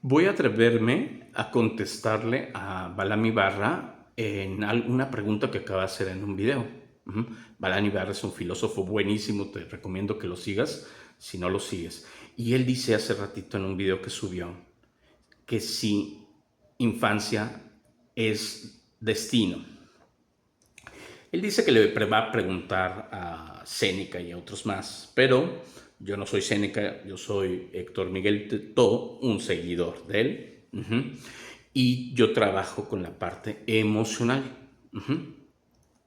Voy a atreverme a contestarle a Balam Ibarra en una pregunta que acaba de hacer en un video. Ujú. Balam Ibarra es un filósofo buenísimo, te recomiendo que lo sigas si no lo sigues. Y él dice hace ratito en un video que subió que si infancia es destino. Él dice que le va a preguntar a Séneca y a otros más, pero yo no soy Séneca, yo soy Héctor Miguel Tetó, un seguidor de él. Y yo trabajo con la parte emocional.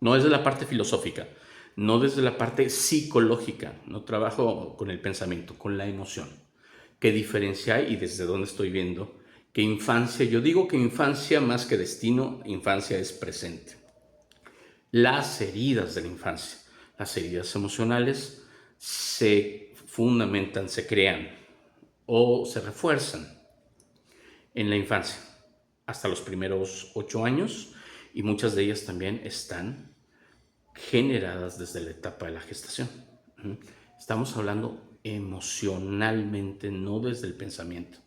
No desde la parte filosófica, no desde la parte psicológica, no trabajo con el pensamiento, con la emoción. ¿Qué diferencia hay y desde dónde estoy viendo que infancia? Yo digo que infancia más que destino, infancia es presente. Las heridas de la infancia, las heridas emocionales, se fundamentan, se crean o se refuerzan en la infancia hasta los primeros 8 años, y muchas de ellas también están generadas desde la etapa de la gestación. Estamos hablando emocionalmente, no desde el pensamiento.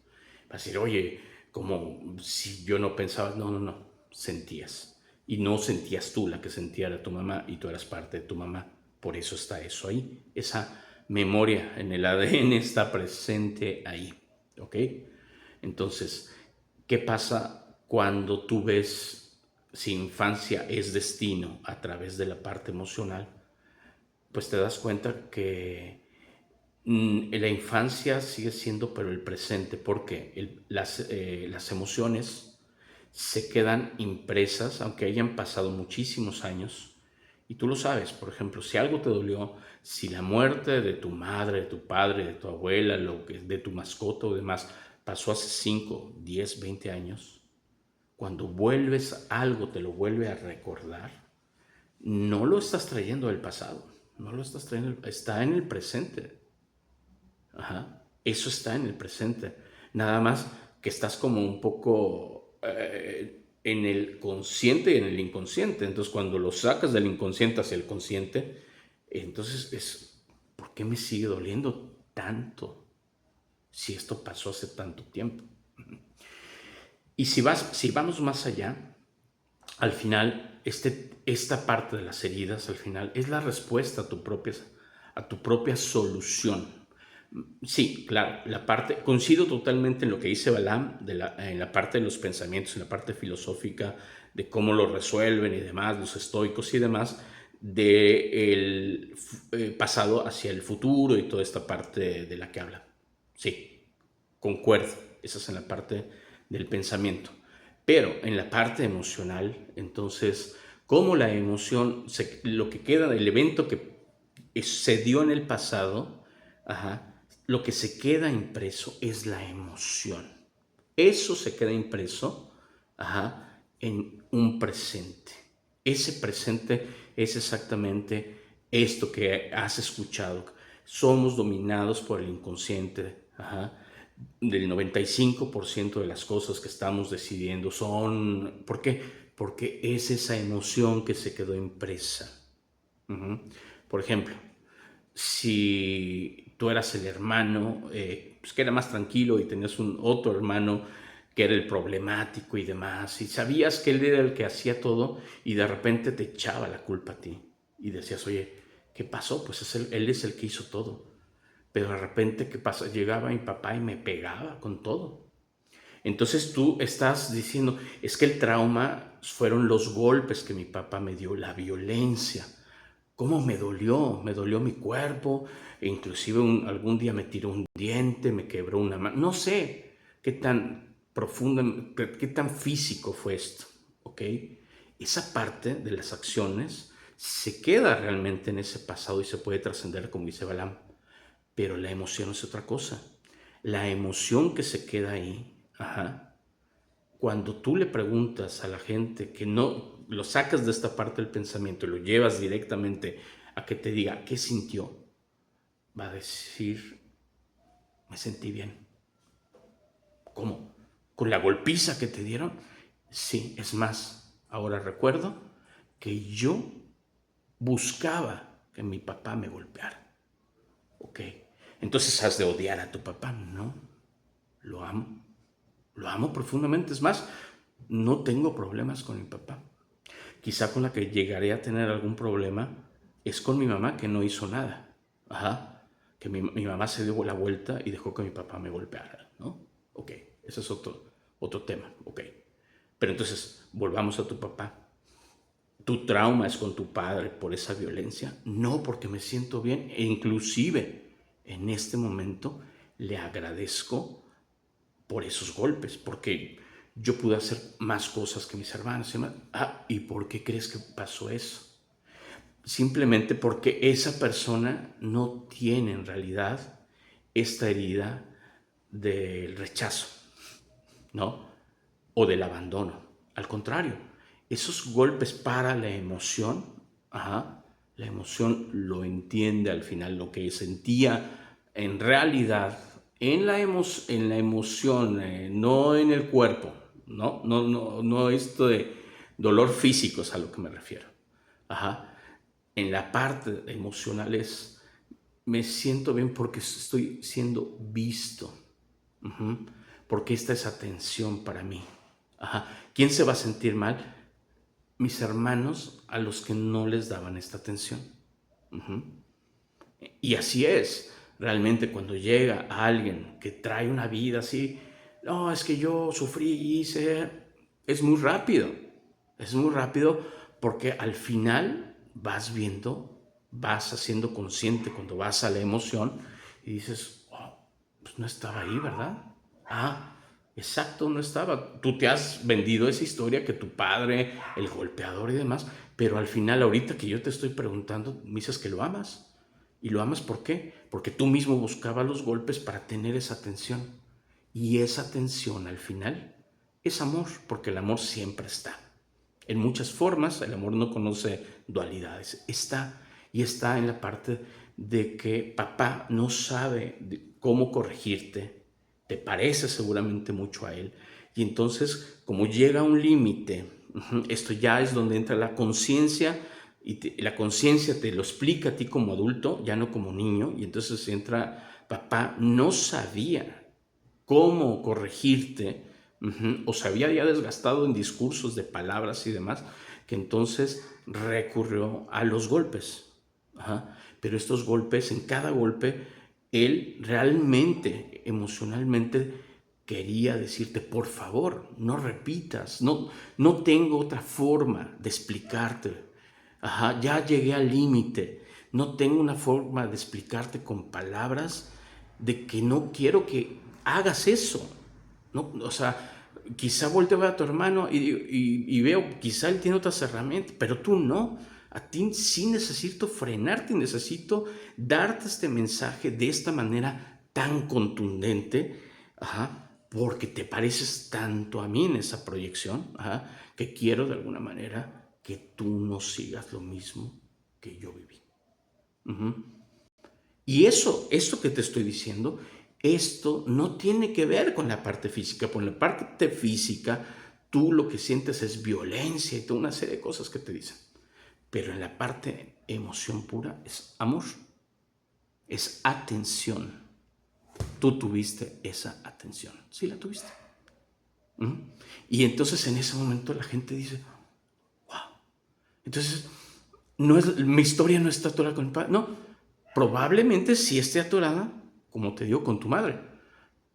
Va a decir, oye, como si yo no pensaba, no, no, no, sentías. Y no sentías tú, la que sentía era tu mamá y tú eras parte de tu mamá. Por eso está eso ahí. Esa memoria en el ADN está presente ahí. ¿Ok? Entonces, ¿qué pasa cuando tú ves si infancia es destino a través de la parte emocional? Pues te das cuenta que la infancia sigue siendo pero el presente, porque las emociones se quedan impresas, aunque hayan pasado muchísimos años. Y tú lo sabes, por ejemplo, si algo te dolió, si la muerte de tu madre, de tu padre, de tu abuela, de tu mascota o demás, pasó hace 5, 10, 20 años, cuando vuelves algo, te lo vuelve a recordar, no lo estás trayendo del pasado, no lo estás trayendo, está en el presente. Ajá. Eso está en el presente. Nada más que estás como un poco en el consciente y en el inconsciente. Entonces, cuando lo sacas del inconsciente hacia el consciente, entonces es, ¿por qué me sigue doliendo tanto si esto pasó hace tanto tiempo? Y si vamos más allá, al final, esta parte de las heridas, al final, es la respuesta a tu propia solución. Sí, claro, coincido totalmente en lo que dice Balam, en la parte de los pensamientos, en la parte filosófica, de cómo lo resuelven y demás, los estoicos y demás, del pasado hacia el futuro y toda esta parte de la que habla. Sí, concuerdo, esa es en la parte del pensamiento. Pero en la parte emocional, entonces, cómo la emoción, lo que queda del evento que se dio en el pasado, ajá, lo que se queda impreso es la emoción. Eso se queda impreso, ajá, en un presente. Ese presente es exactamente esto que has escuchado. Somos dominados por el inconsciente, ajá. Del 95% de las cosas que estamos decidiendo son... ¿Por qué? Porque es esa emoción que se quedó impresa. Ujú. Por ejemplo, si tú eras el hermano, pues que era más tranquilo y tenías un otro hermano que era el problemático y demás, y sabías que él era el que hacía todo y de repente te echaba la culpa a ti y decías, oye, ¿qué pasó? Pues él es el que hizo todo. Pero de repente, ¿qué pasa? Llegaba mi papá y me pegaba con todo. Entonces tú estás diciendo, es que el trauma fueron los golpes que mi papá me dio, la violencia. ¿Cómo me dolió mi cuerpo, e inclusive algún día me tiró un diente, me quebró una mano, no sé qué tan profundo, qué tan físico fue esto, ¿ok? Esa parte de las acciones se queda realmente en ese pasado y se puede trascender, como dice Balam, pero la emoción es otra cosa. La emoción que se queda ahí, ajá, cuando tú le preguntas a la gente que no lo sacas de esta parte del pensamiento y lo llevas directamente a que te diga qué sintió, va a decir, me sentí bien. ¿Cómo? ¿Con la golpiza que te dieron? Sí, es más, ahora recuerdo que yo buscaba que mi papá me golpeara. Ok, entonces has de odiar a tu papá, ¿no? Lo amo. lo amo profundamente. Es más, no tengo problemas con mi papá. Quizá con la que llegaré a tener algún problema es con mi mamá, que no hizo nada. Ajá. Que mi mamá se dio la vuelta y dejó que mi papá me golpeara, ¿no? Ok, ese es otro tema, ok. Pero entonces, volvamos a tu papá. ¿Tu trauma es con tu padre por esa violencia? No, porque me siento bien e inclusive en este momento le agradezco por esos golpes, porque yo pude hacer más cosas que mis hermanos. ¿Y por qué crees que pasó eso? Simplemente porque esa persona no tiene en realidad esta herida del rechazo, ¿no? O del abandono. Al contrario, esos golpes para la emoción, ajá, la emoción lo entiende al final, lo que sentía en realidad, en la emoción, no en el cuerpo, no esto de dolor físico es a lo que me refiero. Ajá. En la parte emocional es, me siento bien porque estoy siendo visto. Ujú. Porque esta es atención para mí. Ajá. ¿Quién se va a sentir mal? Mis hermanos a los que no les daban esta atención. Ujú. Y así es. Realmente cuando llega alguien que trae una vida así, no, es que yo sufrí y hice, es muy rápido. Es muy rápido porque al final vas viendo, vas haciendo consciente cuando vas a la emoción y dices, oh, pues no estaba ahí, ¿verdad? Ah, exacto, no estaba. Tú te has vendido esa historia que tu padre, el golpeador y demás, pero al final, ahorita que yo te estoy preguntando, me dices que lo amas. ¿Y lo amas por qué? Porque tú mismo buscabas los golpes para tener esa atención. Y esa atención al final es amor, porque el amor siempre está. En muchas formas, el amor no conoce dualidades. Está, y está en la parte de que papá no sabe cómo corregirte, te parece seguramente mucho a él. Y entonces, como llega a un límite, esto ya es donde entra la conciencia, y la conciencia te lo explica a ti como adulto, ya no como niño, y entonces entra, papá no sabía cómo corregirte, o se había ya desgastado en discursos de palabras y demás, que entonces recurrió a los golpes. Ajá. Pero estos golpes, en cada golpe, él realmente, emocionalmente, quería decirte, por favor, no repitas, no tengo otra forma de explicarte. Ajá, ya llegué al límite, no tengo una forma de explicarte con palabras de que no quiero que hagas eso. No, o sea, quizá volteo a ver a tu hermano y veo, quizá él tiene otras herramientas, pero tú no. A ti sí necesito frenarte, necesito darte este mensaje de esta manera tan contundente, ajá, porque te pareces tanto a mí en esa proyección, ajá, que quiero de alguna manera que tú no sigas lo mismo que yo viví. Ujú. Y esto que te estoy diciendo, esto no tiene que ver con la parte física. Por la parte física, tú lo que sientes es violencia y toda una serie de cosas que te dicen. Pero en la parte emoción pura es amor, es atención. Tú tuviste esa atención. Sí, la tuviste. ¿Mm? Y entonces en ese momento la gente dice, wow. Entonces, mi historia no está atorada con el padre. No, probablemente sí esté atorada, como te digo, con tu madre.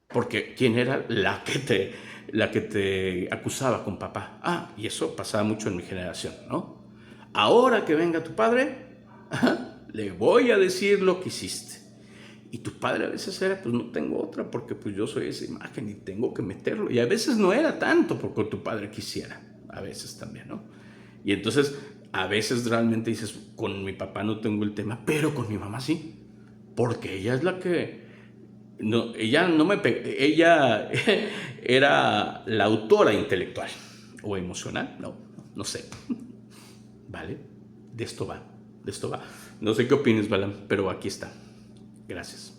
Porque ¿quién era la que te acusaba con papá? Ah, y eso pasaba mucho en mi generación, ¿no? Ahora que venga tu padre, le voy a decir lo que hiciste. Y tu padre a veces era, pues no tengo otra, porque pues yo soy esa imagen y tengo que meterlo. Y a veces no era tanto porque tu padre quisiera, a veces también, ¿no? Y entonces, a veces realmente dices, con mi papá no tengo el tema, pero con mi mamá sí. Porque ella es la que no, ella no me ella era la autora intelectual o emocional, no sé, ¿vale? De esto va, de esto va. No sé qué opinas, Balam, pero aquí está. Gracias.